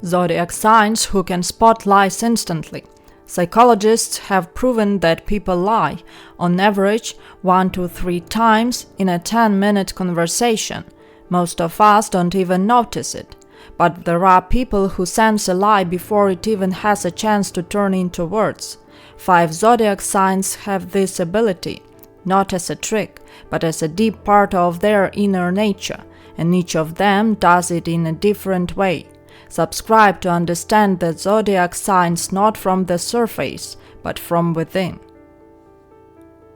Zodiac signs who can spot lies instantly. Psychologists have proven that people lie, on average, 1 to 3 times in a 10-minute conversation. Most of us don't even notice it. But there are people who sense a lie before it even has a chance to turn into words. 5 zodiac signs have this ability, not as a trick, but as a deep part of their inner nature, and each of them does it in a different way. Subscribe to understand the zodiac signs not from the surface, but from within.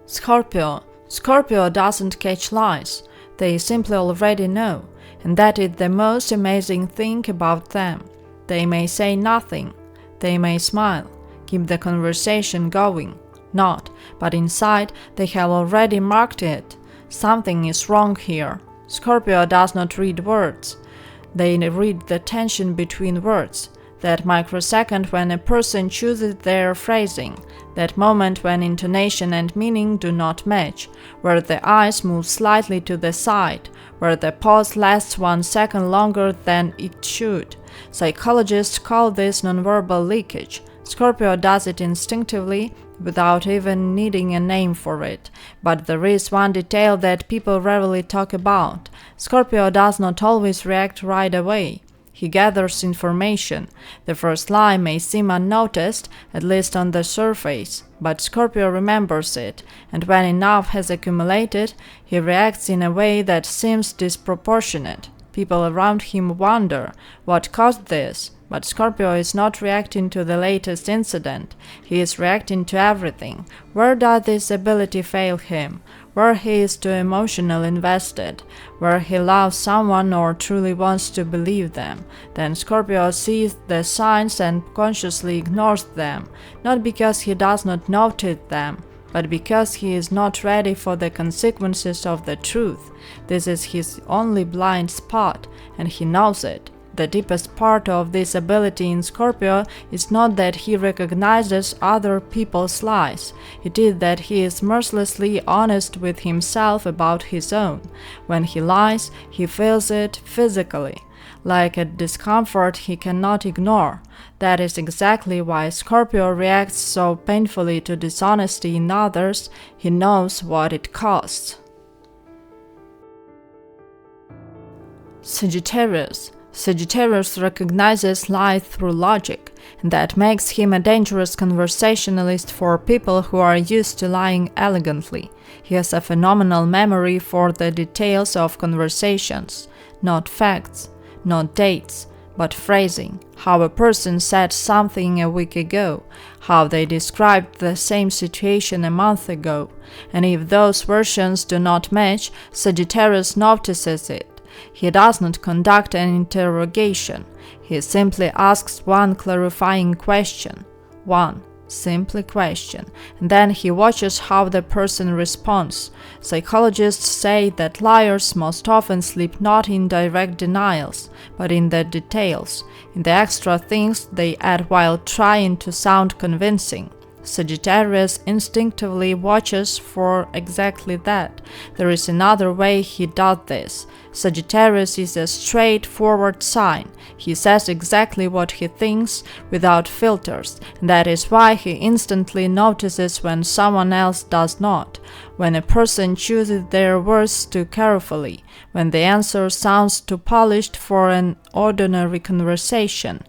Scorpio. Scorpio doesn't catch lies. They simply already know, and that is the most amazing thing about them. They may say nothing. They may smile, keep the conversation going. Not, but inside they have already marked it. Something is wrong here. Scorpio does not read words. They read the tension between words, that microsecond when a person chooses their phrasing, that moment when intonation and meaning do not match, where the eyes move slightly to the side, where the pause lasts 1 second longer than it should. Psychologists call this nonverbal leakage. Scorpio does it instinctively, without even needing a name for it. But there is one detail that people rarely talk about. Scorpio does not always react right away. He gathers information. The first lie may seem unnoticed, at least on the surface, but Scorpio remembers it, and when enough has accumulated, he reacts in a way that seems disproportionate. People around him wonder, what caused this? But Scorpio is not reacting to the latest incident. He is reacting to everything. Where does this ability fail him? Where he is too emotionally invested, where he loves someone or truly wants to believe them. Then Scorpio sees the signs and consciously ignores them, not because he does not notice them, but because he is not ready for the consequences of the truth. This is his only blind spot, and he knows it. The deepest part of this ability in Scorpio is not that he recognizes other people's lies. It is that he is mercilessly honest with himself about his own. When he lies, he feels it physically, like a discomfort he cannot ignore. That is exactly why Scorpio reacts so painfully to dishonesty in others. He knows what it costs. Sagittarius. Sagittarius recognizes lies through logic, and that makes him a dangerous conversationalist for people who are used to lying elegantly. He has a phenomenal memory for the details of conversations, not facts, not dates, but phrasing, how a person said something a week ago, how they described the same situation a month ago, and if those versions do not match, Sagittarius notices it. He does not conduct an interrogation. He simply asks one clarifying question. One simple question. And then he watches how the person responds. Psychologists say that liars most often sleep not in direct denials, but in the details, in the extra things they add while trying to sound convincing. Sagittarius instinctively watches for exactly that. There is another way he does this. Sagittarius is a straightforward sign. He says exactly what he thinks without filters, and that is why he instantly notices when someone else does not, when a person chooses their words too carefully, when the answer sounds too polished for an ordinary conversation.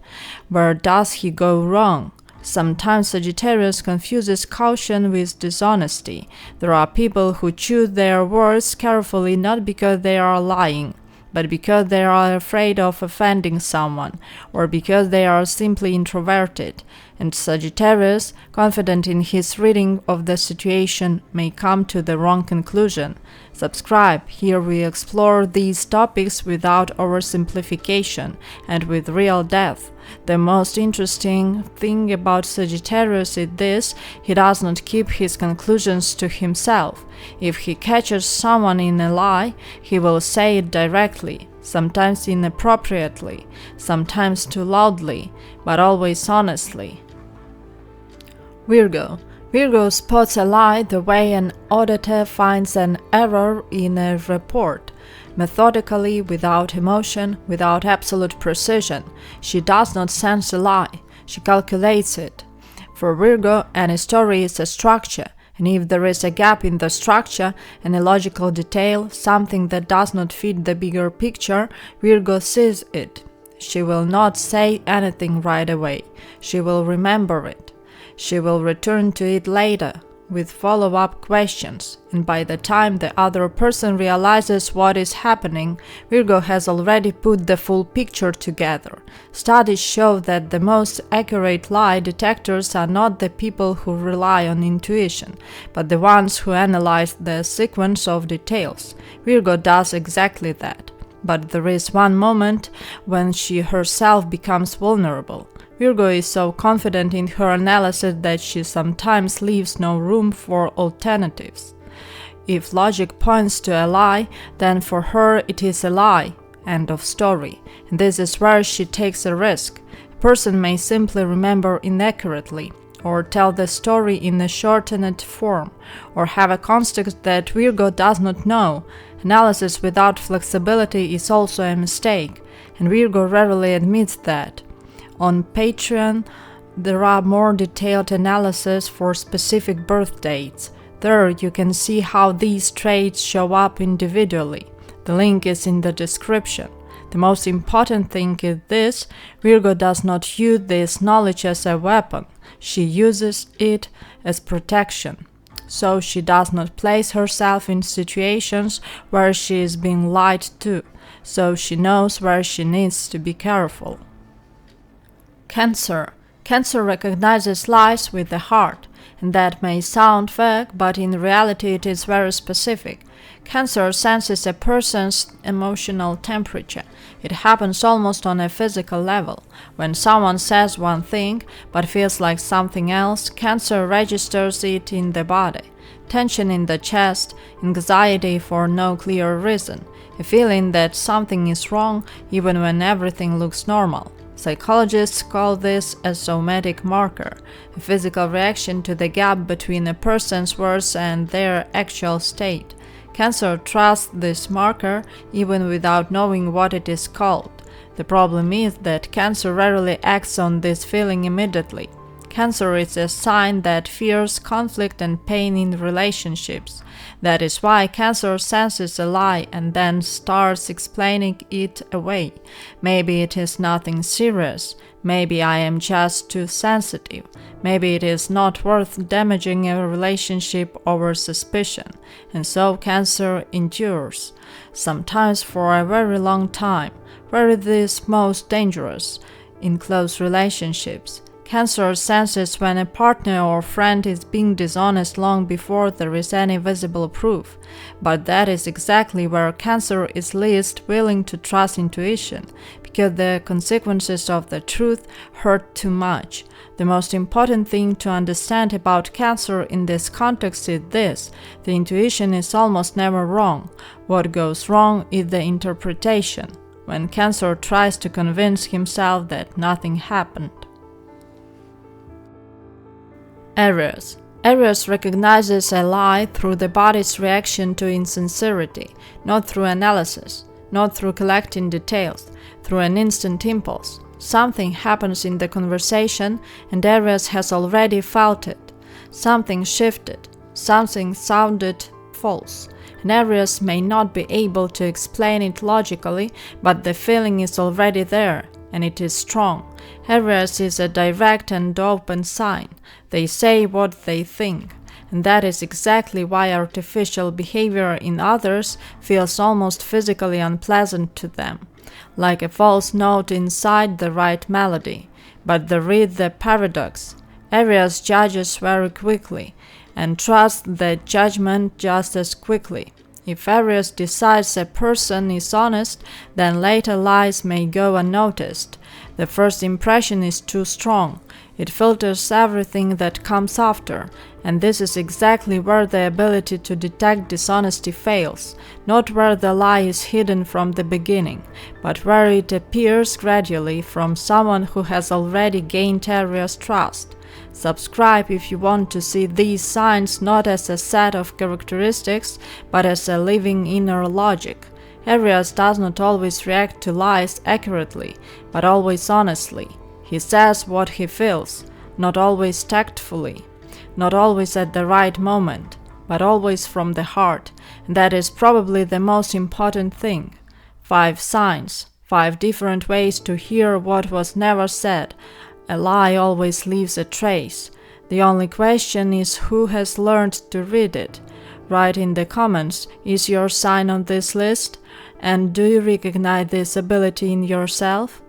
Where does he go wrong? Sometimes Sagittarius confuses caution with dishonesty. There are people who choose their words carefully not because they are lying, but because they are afraid of offending someone, or because they are simply introverted. And Sagittarius, confident in his reading of the situation, may come to the wrong conclusion. Subscribe. Here we explore these topics without oversimplification and with real depth. The most interesting thing about Sagittarius is this: he does not keep his conclusions to himself. If he catches someone in a lie, he will say it directly, sometimes inappropriately, sometimes too loudly, but always honestly. Virgo. Virgo spots a lie the way an auditor finds an error in a report. Methodically, without emotion, without absolute precision. She does not sense a lie, she calculates it. For Virgo, any story is a structure, and if there is a gap in the structure, an illogical detail, something that does not fit the bigger picture, Virgo sees it. She will not say anything right away. She will remember it. She will return to it later with follow-up questions, and by the time the other person realizes what is happening, Virgo has already put the full picture together. Studies show that the most accurate lie detectors are not the people who rely on intuition, but the ones who analyze the sequence of details. Virgo does exactly that. But there is one moment when she herself becomes vulnerable. Virgo is so confident in her analysis that she sometimes leaves no room for alternatives. If logic points to a lie, then for her it is a lie. End of story. And this is where she takes a risk. A person may simply remember inaccurately, or tell the story in a shortened form, or have a context that Virgo does not know. Analysis without flexibility is also a mistake, and Virgo rarely admits that. On Patreon, there are more detailed analyses for specific birth dates. There you can see how these traits show up individually. The link is in the description. The most important thing is this: Virgo does not use this knowledge as a weapon. She uses it as protection. So she does not place herself in situations where she is being lied to. So she knows where she needs to be careful. Cancer. Cancer recognizes lies with the heart, and that may sound vague, but in reality it is very specific. Cancer senses a person's emotional temperature. It happens almost on a physical level. When someone says one thing, but feels like something else, Cancer registers it in the body. Tension in the chest, anxiety for no clear reason, a feeling that something is wrong even when everything looks normal. Psychologists call this a somatic marker, a physical reaction to the gap between a person's words and their actual state. Cancer trusts this marker even without knowing what it is called. The problem is that Cancer rarely acts on this feeling immediately. Cancer is a sign that fears conflict and pain in relationships. That is why Cancer senses a lie and then starts explaining it away. Maybe it is nothing serious. Maybe I am just too sensitive. Maybe it is not worth damaging a relationship over suspicion. And so Cancer endures, sometimes for a very long time, where it is most dangerous, in close relationships. Cancer senses when a partner or friend is being dishonest long before there is any visible proof. But that is exactly where Cancer is least willing to trust intuition, because the consequences of the truth hurt too much. The most important thing to understand about Cancer in this context is this: the intuition is almost never wrong. What goes wrong is the interpretation, when Cancer tries to convince himself that nothing happened. Aries. Aries recognizes a lie through the body's reaction to insincerity, not through analysis, not through collecting details, through an instant impulse. Something happens in the conversation and Aries has already felt it. Something shifted, something sounded false. And Aries may not be able to explain it logically, but the feeling is already there, and it is strong. Aries is a direct and open sign. They say what they think, and that is exactly why artificial behavior in others feels almost physically unpleasant to them, like a false note inside the right melody. But there is the paradox. Aries judges very quickly, and trusts that judgment just as quickly. If Aries decides a person is honest, then later lies may go unnoticed. The first impression is too strong. It filters everything that comes after, and this is exactly where the ability to detect dishonesty fails, not where the lie is hidden from the beginning, but where it appears gradually from someone who has already gained Aries' trust. Subscribe if you want to see these signs not as a set of characteristics, but as a living inner logic. Aries does not always react to lies accurately, but always honestly. He says what he feels, not always tactfully, not always at the right moment, but always from the heart, and that is probably the most important thing. 5 signs, 5 different ways to hear what was never said. A lie always leaves a trace. The only question is who has learned to read it. Write in the comments, is your sign on this list? And do you recognize this ability in yourself?